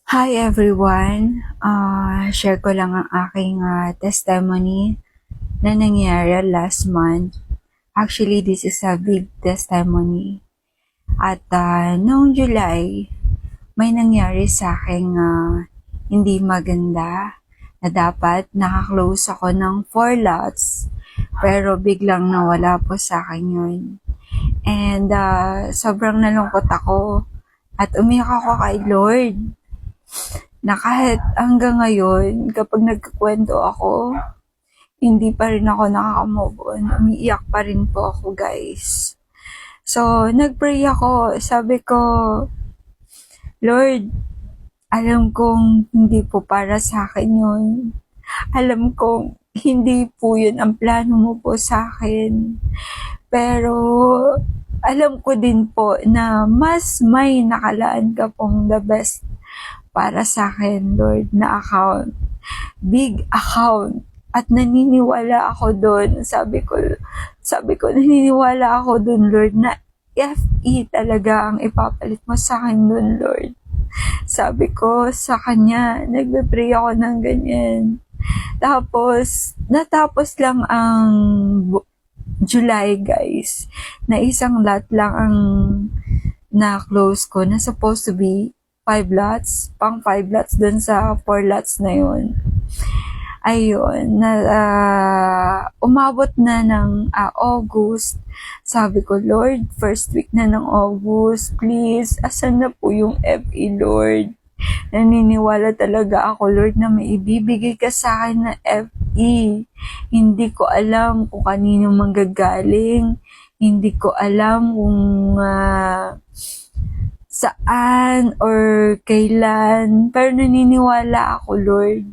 Hi everyone! Share ko lang ang aking testimony na nangyari last month. Actually, this is a big testimony. At noong July, may nangyari sa akin hindi maganda na dapat nakaklose ako ng 4 lots pero biglang nawala po sa akin yun. And sobrang nalungkot ako at umiyak ako kay Lord na kahit hanggang ngayon, kapag nagkakwento ako, hindi pa rin ako nakaka-move on. Umiiyak pa rin po ako, guys. So, nagpray ako. Sabi ko, Lord, alam kong hindi po para sa akin yun. Alam kong hindi po yun ang plano mo po sa akin. Pero, alam ko din po na mas may nakalaan ka pong the best para sa akin, Lord, na account. Big account. At naniniwala ako doon. Sabi ko, naniniwala ako doon, Lord, na FE talaga ang ipapalit mo sa akin doon, Lord. Sabi ko sa kanya, nagbe-pray ako ng ganyan. Tapos, natapos lang ang July, guys, na isang lot lang ang na-close ko, na supposed to be 5 lots, pang 5 lots dun sa 4 lots na yun. Ayun, umabot na ng August. Sabi ko, Lord, first week na ng August, please, asan na po yung FE, Lord? Naniniwala talaga ako, Lord, na may ibibigay ka sa akin na FE. Hindi ko alam kung kanino manggagaling. Hindi ko alam kung saan or kailan. Pero naniniwala ako, Lord.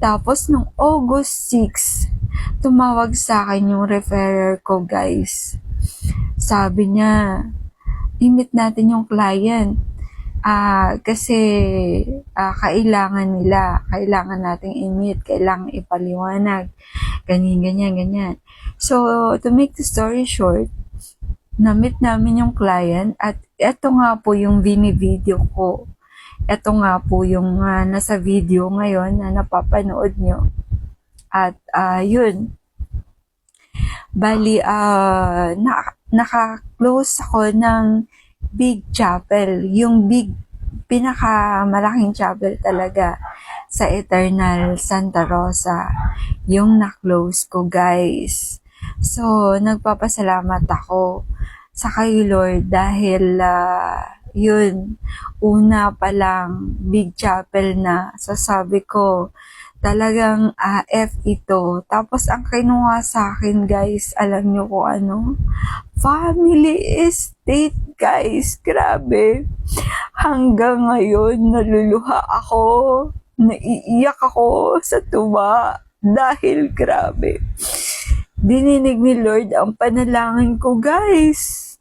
Tapos, nung August 6, tumawag sa akin yung referrer ko, guys. Sabi niya, i-meet natin yung client. Kasi kailangan nating i-meet, kailangan ipaliwanag, ganyan. So, to make the story short, na-meet namin yung client at eto nga po yung bini-video ko. Eto nga po yung nasa video ngayon na napapanood nyo. At yun, bali naka-close ako ng big chapel, yung pinakamalaking chapel talaga sa Eternal Santa Rosa, yung na-close ko, guys. So, nagpapasalamat ako sa kay Lord dahil yun, una pa lang, big chapel na. So, sabi ko, talagang F ito. Tapos, ang kinuha sa akin, guys, alam nyo kung ano? Family estate, guys. Grabe. Hanggang ngayon, naluluha ako. Naiiyak ako sa tuwa. Dahil, grabe. Dininig ni Lord ang panalangin ko, guys.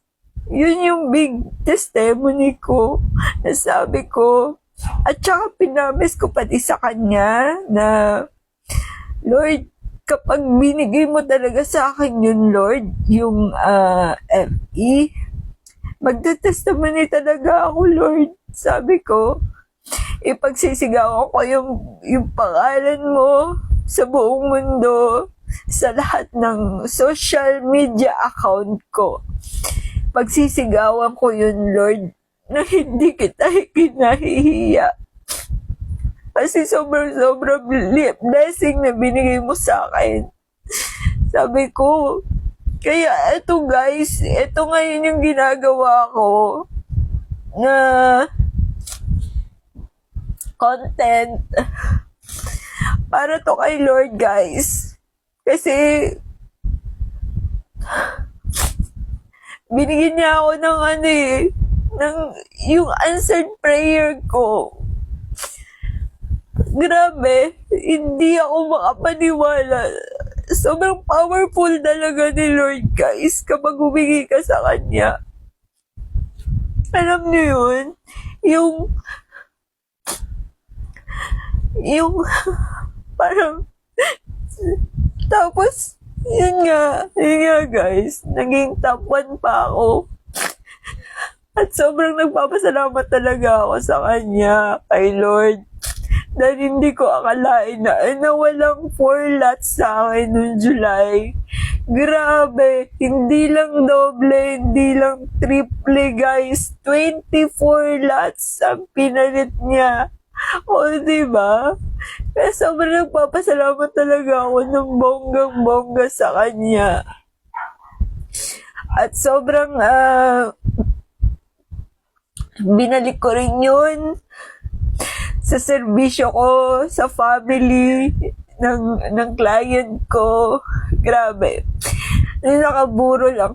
Yun yung big testimony ko. Nasabi ko. At saka pinamis ko pati sa kanya na, Lord, kapag binigay mo talaga sa akin yun, Lord, yung FE, magta-testimony talaga ako, Lord. Sabi ko, ipagsisigawan ko yung pangalan mo sa buong mundo, sa lahat ng social media account ko. Pagsisigawan ko yun, Lord, na hindi kita kinahihiya. Kasi sobrang blessing na binigay mo sa akin. Sabi ko, kaya eto, guys, eto ngayon yung ginagawa ko na content para to kay Lord, guys. Kasi binigyan niya ako ng ng yung answered prayer ko. Grabe, hindi ako makapaniwala. Sobrang powerful talaga ni Lord, guys, kapag humingi ka sa Kanya. Alam niyo yun? Yung parang, tapos, yun nga, guys, naging top 1 pa ako. At sobrang nagpapasalamat talaga ako sa kanya, kay Lord. Dahil hindi ko akalain na walang 4 lots sa akin noong July. Grabe, hindi lang doble, hindi lang triple guys. 24 lots ang pinalit niya. O, diba? Kaya sobrang nagpapasalamat talaga ako ng bonggang-bongga sa kanya. At sobrang binalik ko rin yun sa serbisyo ko, sa family ng client ko. Grabe. Nakaburol ang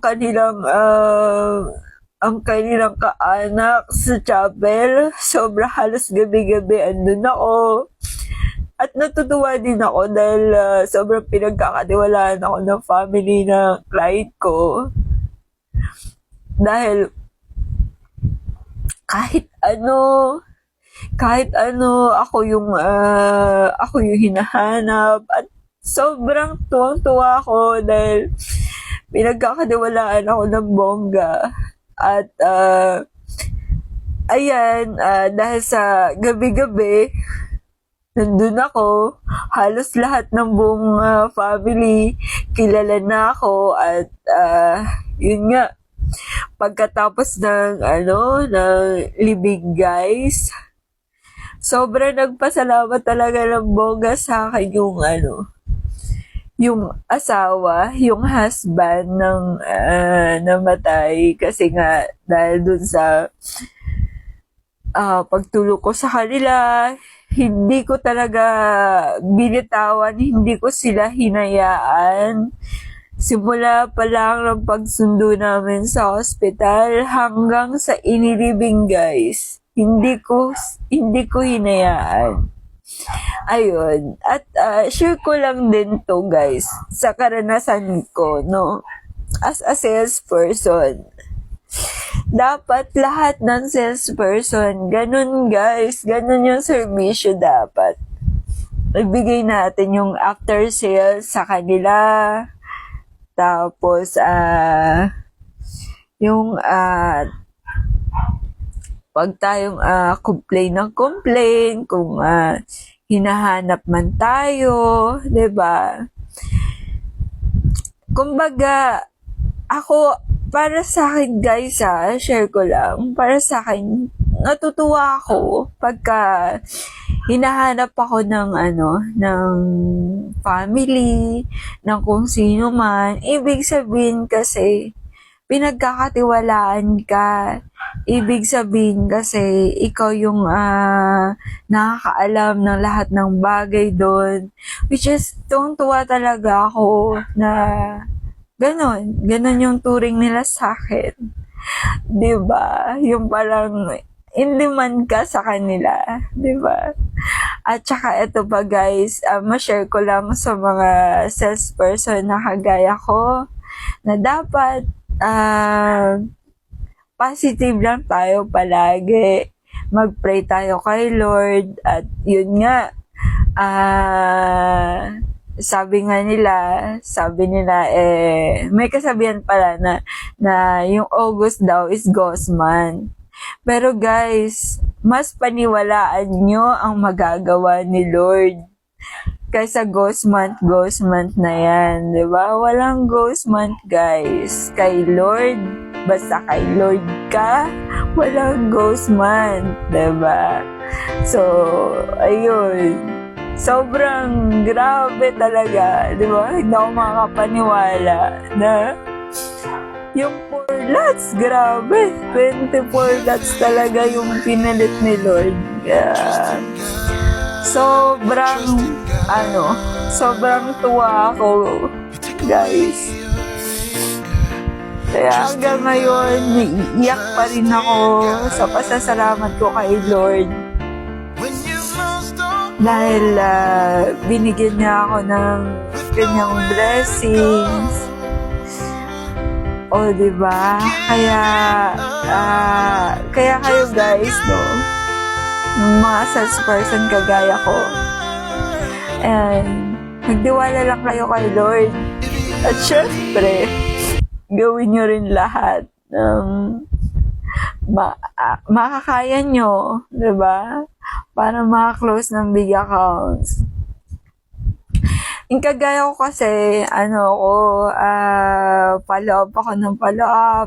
kanilang kaanak sa chapel. Sobra, halos gabi-gabi andun ako. At natutuwa din ako dahil sobrang pinagkakatiwalaan ako ng family ng client ko. Dahil kahit ano, ako yung hinahanap. At sobrang tuwang-tuwa ako dahil pinagkakatiwalaan ako ng bongga. At ayan, dahil sa gabi-gabi, nandun ako, halos lahat ng buong family kilala na ako. At yun nga, pagkatapos ng libing guys, sobrang nagpasalamat talaga ng bongga sa akin yung asawa, yung husband ng namatay. Kasi nga, dahil dun sa pagtulog ko sa kanila, hindi ko talaga binitawan, hindi ko sila hinayaan. Simula pa lang ng pagsundo namin sa hospital hanggang sa inilibing guys. Hindi ko hinayaan. Ayun. At share ko lang din to guys sa karanasan ko, no? As a salesperson. Dapat lahat ng salesperson, ganun guys, ganun yung servisyo dapat. Nagbigay natin yung after sales sa kanila. Tapos, yung pag tayong complain, kung hinahanap man tayo, 'di ba? Kumbaga, ako, para sa akin guys, share ko lang, para sa akin, natutuwa ako pagka hinahanap ako ng family, ng kung sino man. Ibig sabihin kasi, pinagkakatiwalaan ka. Ibig sabihin kasi, ikaw yung nakakaalam ng lahat ng bagay doon. Which is, tuwang-tuwa talaga ako na ganon yung turing nila sa akin. Diba? Yung parang in-demand ka sa kanila. Diba? At saka ito pa guys, ma-share ko lang sa mga salesperson na kagaya ko, na dapat positive lang tayo palagi. Mag-pray tayo kay Lord. At yun nga, sabi nila, may kasabihan pala na yung August daw is ghost month. Pero guys, mas paniwalaan nyo ang magagawa ni Lord kaysa ghost month na yan, di ba? Walang ghost month guys. Kay Lord, basta kay Lord ka, walang ghost month, di ba? So, ayun. Sobrang grabe talaga, di ba? Hindi ako makakapaniwala na yung 4 lots, grabe. 24 lots talaga yung pinalit ni Lord. Sobrang tuwa ako, guys. Kaya hanggang ngayon, iiyak pa rin ako sa pasasalamat ko kay Lord. Dahil binigyan niya ako ng kanyang blessings. O, diba? Kaya kayo guys, no? Yung mga salesperson kagaya ko. And, magdiwala lang kayo kay Lord. At syempre, gawin nyo rin lahat ng makakaya nyo, 'di ba? Para maka-close ng big accounts. Yung kagaya ko kasi, follow up ako ng follow up.